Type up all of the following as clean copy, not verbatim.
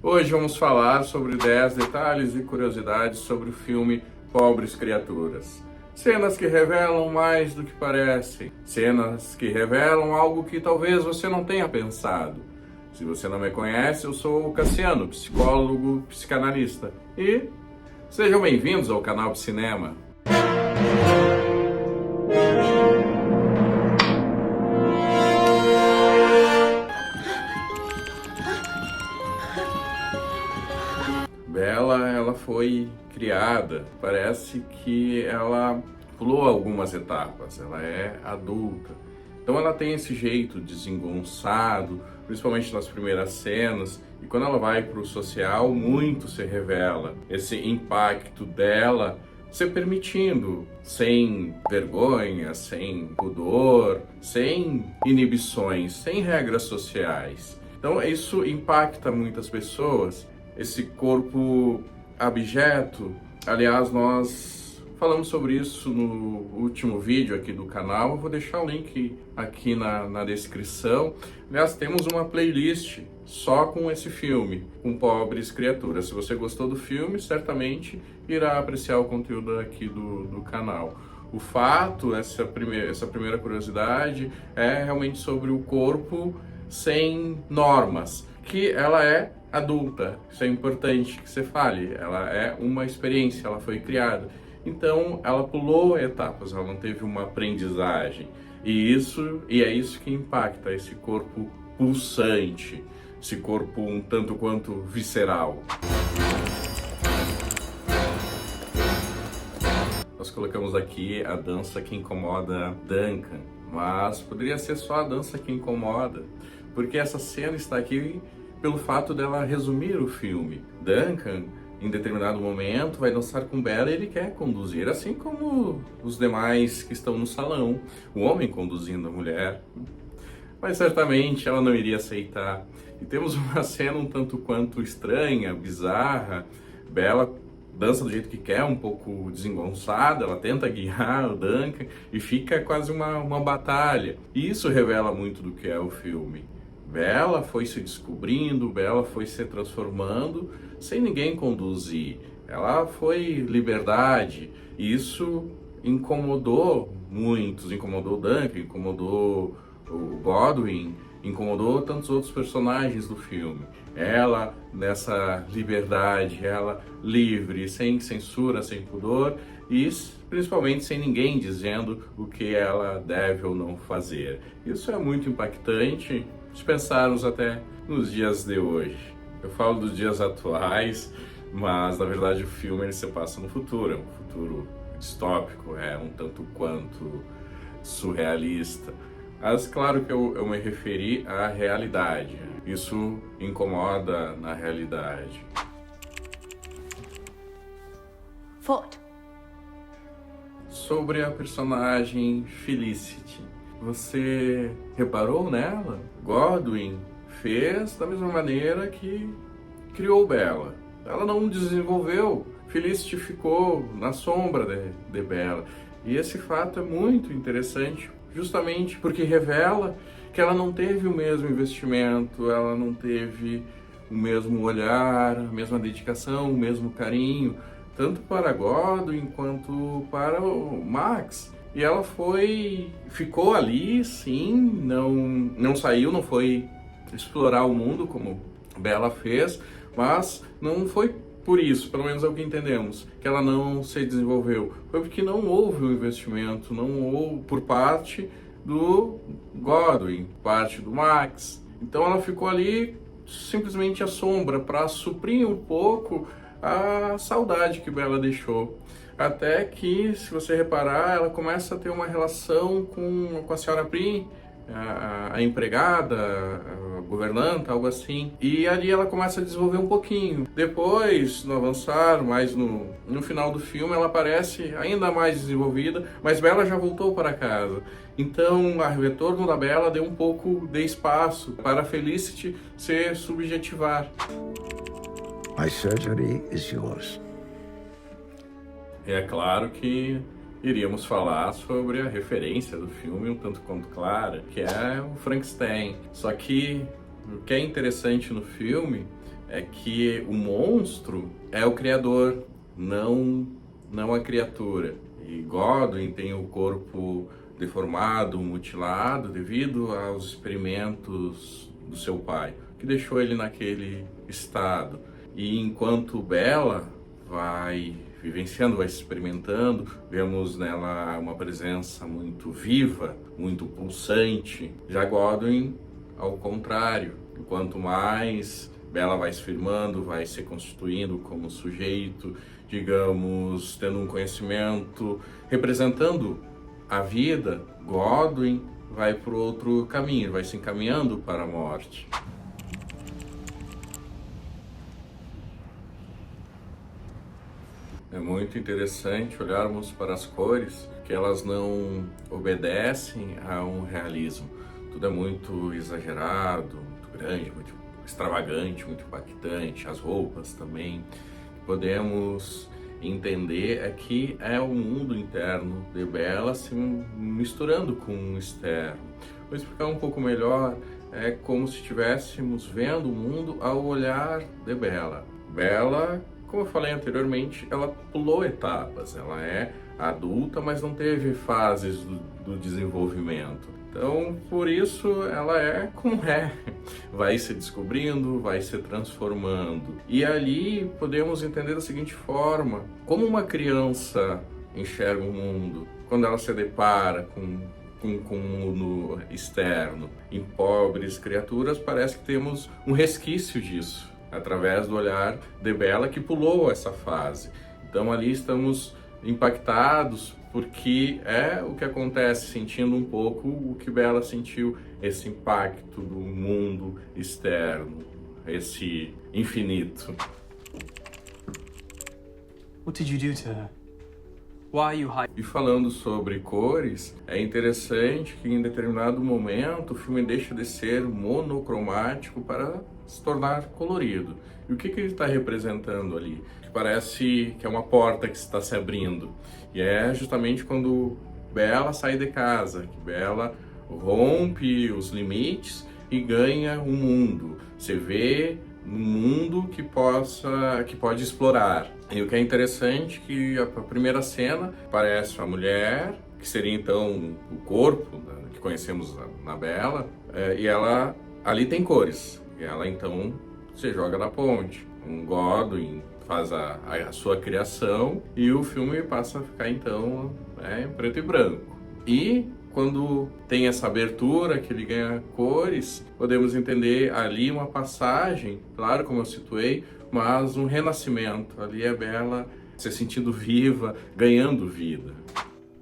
Hoje vamos falar sobre 10 detalhes e curiosidades sobre o filme Pobres Criaturas. Cenas que revelam mais do que parecem, cenas que revelam algo que talvez você não tenha pensado. Se você não me conhece, eu sou o Cassiano, psicólogo, psicanalista. E sejam bem-vindos ao canal Cinema. Bella, ela foi criada, parece que ela pulou algumas etapas, ela é adulta. Então ela tem esse jeito desengonçado, principalmente nas primeiras cenas, e quando ela vai para o social, muito se revela esse impacto dela se permitindo, sem vergonha, sem pudor, sem inibições, sem regras sociais. Então isso impacta muitas pessoas. Esse corpo abjeto, aliás, nós falamos sobre isso no último vídeo aqui do canal, eu vou deixar o link aqui na descrição. Aliás, temos uma playlist só com esse filme, com Pobres Criaturas. Se você gostou do filme, certamente irá apreciar o conteúdo aqui do canal. O fato, essa primeira curiosidade, é realmente sobre o corpo sem normas, que ela é adulta. Isso é importante que você fale, ela é uma experiência, ela foi criada. Então, ela pulou etapas, ela não teve uma aprendizagem. E é isso que impacta esse corpo pulsante, esse corpo um tanto quanto visceral. Nós colocamos aqui a dança que incomoda Duncan, mas poderia ser só a dança que incomoda, porque essa cena está aqui pelo fato dela resumir o filme. Duncan, em determinado momento, vai dançar com Bella e ele quer conduzir, assim como os demais que estão no salão, o homem conduzindo a mulher. Mas certamente ela não iria aceitar. E temos uma cena um tanto quanto estranha, bizarra. Bella dança do jeito que quer, um pouco desengonçada, ela tenta guiar o Duncan e fica quase uma batalha. E isso revela muito do que é o filme. Bella foi se descobrindo, Bella foi se transformando sem ninguém conduzir. Ela foi liberdade. E isso incomodou muitos, incomodou o Duncan, incomodou o Godwin, incomodou tantos outros personagens do filme. Ela nessa liberdade, ela livre, sem censura, sem pudor e principalmente sem ninguém dizendo o que ela deve ou não fazer. Isso é muito impactante se pensarmos até nos dias de hoje. Eu falo dos dias atuais, mas na verdade o filme ele se passa no futuro, é um futuro distópico, é um tanto quanto surrealista. Mas claro que eu me referi à realidade. Isso incomoda na realidade. Fort. Sobre a personagem Felicity, você reparou nela? Godwin fez da mesma maneira que criou Bella. Ela não desenvolveu. Felicity ficou na sombra de Bella. E esse fato é muito interessante, justamente porque revela que ela não teve o mesmo investimento, ela não teve o mesmo olhar, a mesma dedicação, o mesmo carinho, tanto para Godwin quanto para o Max. E ela ficou ali, sim, não saiu, não foi explorar o mundo como Bella fez, mas não foi por isso, pelo menos é o que entendemos, que ela não se desenvolveu. Foi porque não houve um investimento, não houve por parte do Godwin, parte do Max. Então ela ficou ali simplesmente à sombra para suprir um pouco a saudade que Bella deixou. Até que, se você reparar, ela começa a ter uma relação com a senhora Prim, a empregada, a governanta, algo assim. E ali ela começa a desenvolver um pouquinho. Depois, no avançar, mais no final do filme, ela parece ainda mais desenvolvida, mas Bella já voltou para casa. Então, o retorno da Bella deu um pouco de espaço para a Felicity se subjetivar. My surgery is yours. É claro que iríamos falar sobre a referência do filme, um tanto quanto clara, que é o Frankenstein. Só que o que é interessante no filme é que o monstro é o criador, não a criatura. E Godwin tem o corpo deformado, mutilado, devido aos experimentos do seu pai, que deixou ele naquele estado. E enquanto Bella vai vivenciando, vai experimentando, vemos nela uma presença muito viva, muito pulsante. Já Godwin, ao contrário, quanto mais Bella vai se firmando, vai se constituindo como sujeito, digamos, tendo um conhecimento, representando a vida, Godwin vai para outro caminho, vai se encaminhando para a morte. É muito interessante olharmos para as cores, que elas não obedecem a um realismo. Tudo é muito exagerado, muito grande, muito extravagante, muito impactante. As roupas também. Podemos entender é que é o mundo interno de Bella se misturando com o externo. Vou explicar um pouco melhor. É como se estivéssemos vendo o mundo ao olhar de Bella. Bella, como eu falei anteriormente, ela pulou etapas. Ela é adulta, mas não teve fases do desenvolvimento. Então, por isso, ela é como é. Vai se descobrindo, vai se transformando. E ali podemos entender da seguinte forma: como uma criança enxerga o mundo quando ela se depara com o mundo externo. Em Pobres Criaturas, parece que temos um resquício disso, através do olhar de Bella, que pulou essa fase. Então ali estamos impactados, porque é o que acontece, sentindo um pouco o que Bella sentiu, esse impacto do mundo externo, esse infinito. What did you do to her? Why are you hiding? E falando sobre cores, é interessante que em determinado momento o filme deixa de ser monocromático para se tornar colorido. E o que ele está representando ali? Que parece que é uma porta que está se abrindo. E é justamente quando Bella sai de casa, que Bella rompe os limites e ganha um mundo. Você vê um mundo que pode explorar. E o que é interessante é que a primeira cena parece a mulher, que seria então o corpo que conhecemos na Bella, e ela ali tem cores. E ela então se joga na ponte. Um Godwin faz a sua criação e o filme passa a ficar então em preto e branco. E quando tem essa abertura, que ele ganha cores, podemos entender ali uma passagem, claro, como eu situei, mas um renascimento. Ali é Bella se sentindo viva, ganhando vida.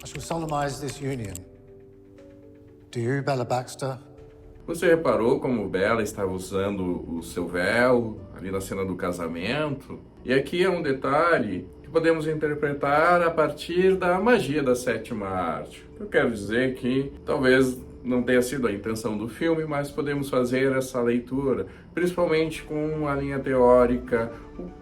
I shall solemnize this union. Do you, Bella Baxter? Você reparou como Bella estava usando o seu véu ali na cena do casamento? E aqui é um detalhe que podemos interpretar a partir da magia da sétima arte. Eu quero dizer que talvez não tenha sido a intenção do filme, mas podemos fazer essa leitura, principalmente com a linha teórica,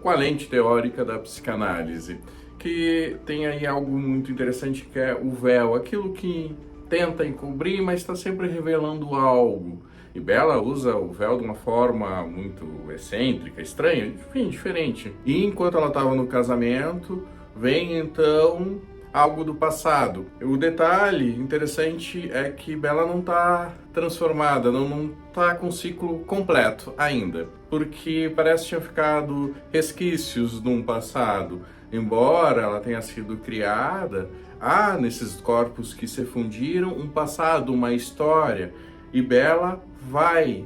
com a lente teórica da psicanálise, que tem aí algo muito interessante, que é o véu, aquilo que tenta encobrir, mas está sempre revelando algo. E Bella usa o véu de uma forma muito excêntrica, estranha, enfim, diferente. E enquanto ela estava no casamento, vem então algo do passado. O detalhe interessante é que Bella não está transformada, não está com o ciclo completo ainda, porque parece que tinha ficado resquícios de um passado. Embora ela tenha sido criada, há nesses corpos que se fundiram um passado, uma história, e Bella vai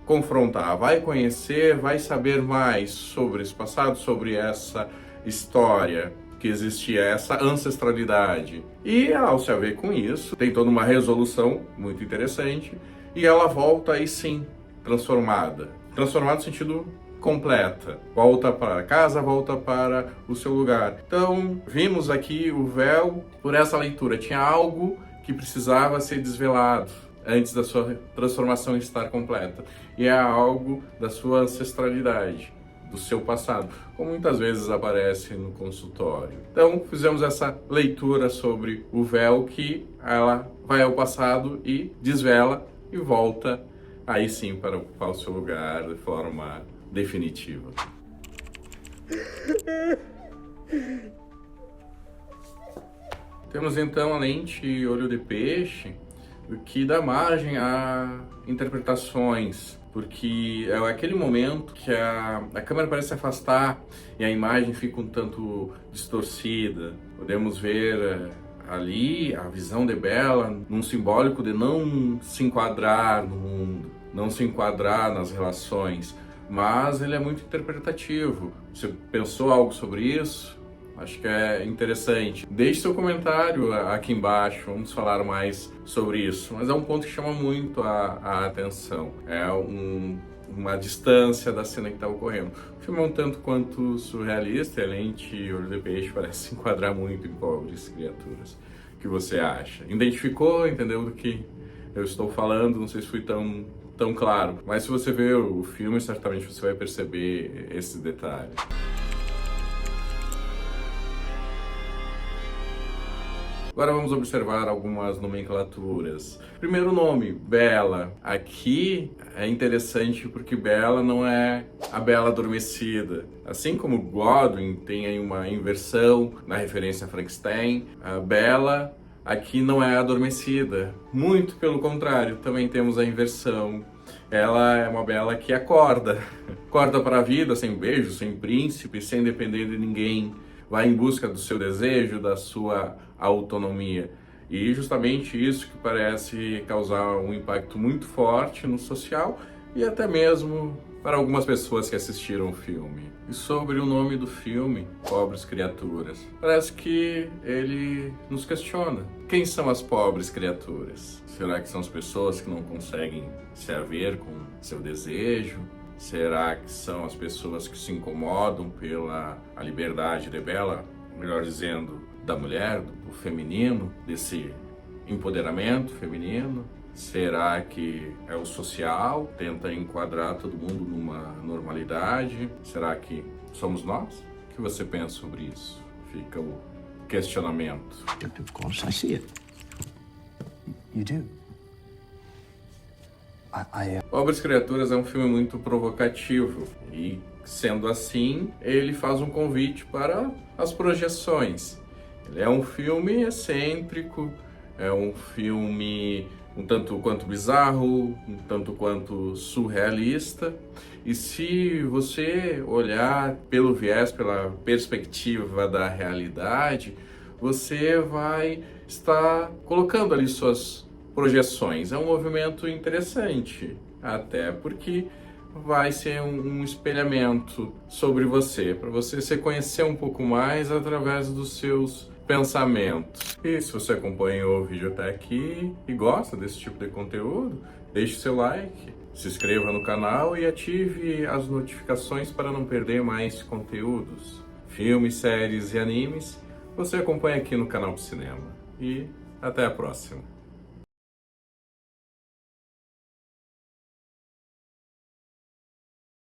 confrontar, vai conhecer, vai saber mais sobre esse passado, sobre essa história que existia, essa ancestralidade. E ao se haver com isso, tem toda uma resolução muito interessante, e ela volta aí sim, transformada. Transformada no sentido completa. Volta para casa, volta para o seu lugar. Então, vimos aqui o véu por essa leitura. Tinha algo que precisava ser desvelado antes da sua transformação estar completa. E é algo da sua ancestralidade, do seu passado, como muitas vezes aparece no consultório. Então, fizemos essa leitura sobre o véu, que ela vai ao passado e desvela e volta aí sim para ocupar o seu lugar de definitiva. Temos então a lente olho de peixe, o que dá margem a interpretações, porque é aquele momento que a câmera parece se afastar e a imagem fica um tanto distorcida. Podemos ver ali a visão de Bella num simbólico de não se enquadrar no mundo, não se enquadrar nas relações, mas ele é muito interpretativo. Você pensou algo sobre isso? Acho que é interessante. Deixe seu comentário aqui embaixo, vamos falar mais sobre isso. Mas é um ponto que chama muito a atenção. É uma distância da cena que está ocorrendo. O filme é um tanto quanto surrealista, e a lente olho de peixe parece se enquadrar muito em Pobres Criaturas. O que você acha? Identificou? Entendeu do que eu estou falando? Não sei se fui tão claro. Mas se você ver o filme, certamente você vai perceber esse detalhe. Agora vamos observar algumas nomenclaturas. Primeiro nome, Bella. Aqui é interessante porque Bella não é a Bela Adormecida. Assim como Godwin tem aí uma inversão na referência a Frankenstein, a Bella aqui não é adormecida. Muito pelo contrário, também temos a inversão. Ela é uma Bella que acorda. Acorda para a vida sem beijo, sem príncipe, sem depender de ninguém. Vai em busca do seu desejo, da sua autonomia. E justamente isso que parece causar um impacto muito forte no social e até mesmo para algumas pessoas que assistiram o filme. E sobre o nome do filme, Pobres Criaturas, parece que ele nos questiona. Quem são as pobres criaturas? Será que são as pessoas que não conseguem se haver com seu desejo? Será que são as pessoas que se incomodam pela liberdade de Bella, melhor dizendo, da mulher, do feminino, desse empoderamento feminino? Será que é o social, tenta enquadrar todo mundo numa normalidade? Será que somos nós? O que você pensa sobre isso? Fica o questionamento. Of course, I see it. You do? Pobres Criaturas é um filme muito provocativo e, sendo assim, ele faz um convite para as projeções. Ele é um filme excêntrico, é um filme um tanto quanto bizarro, um tanto quanto surrealista. E se você olhar pelo viés, pela perspectiva da realidade, você vai estar colocando ali suas projeções. É um movimento interessante, até porque vai ser um espelhamento sobre você, para você se conhecer um pouco mais através dos seus pensamentos. E se você acompanhou o vídeo até aqui e gosta desse tipo de conteúdo, deixe seu like, se inscreva no canal e ative as notificações para não perder mais conteúdos. Filmes, séries e animes, você acompanha aqui no canal do cinema. E até a próxima.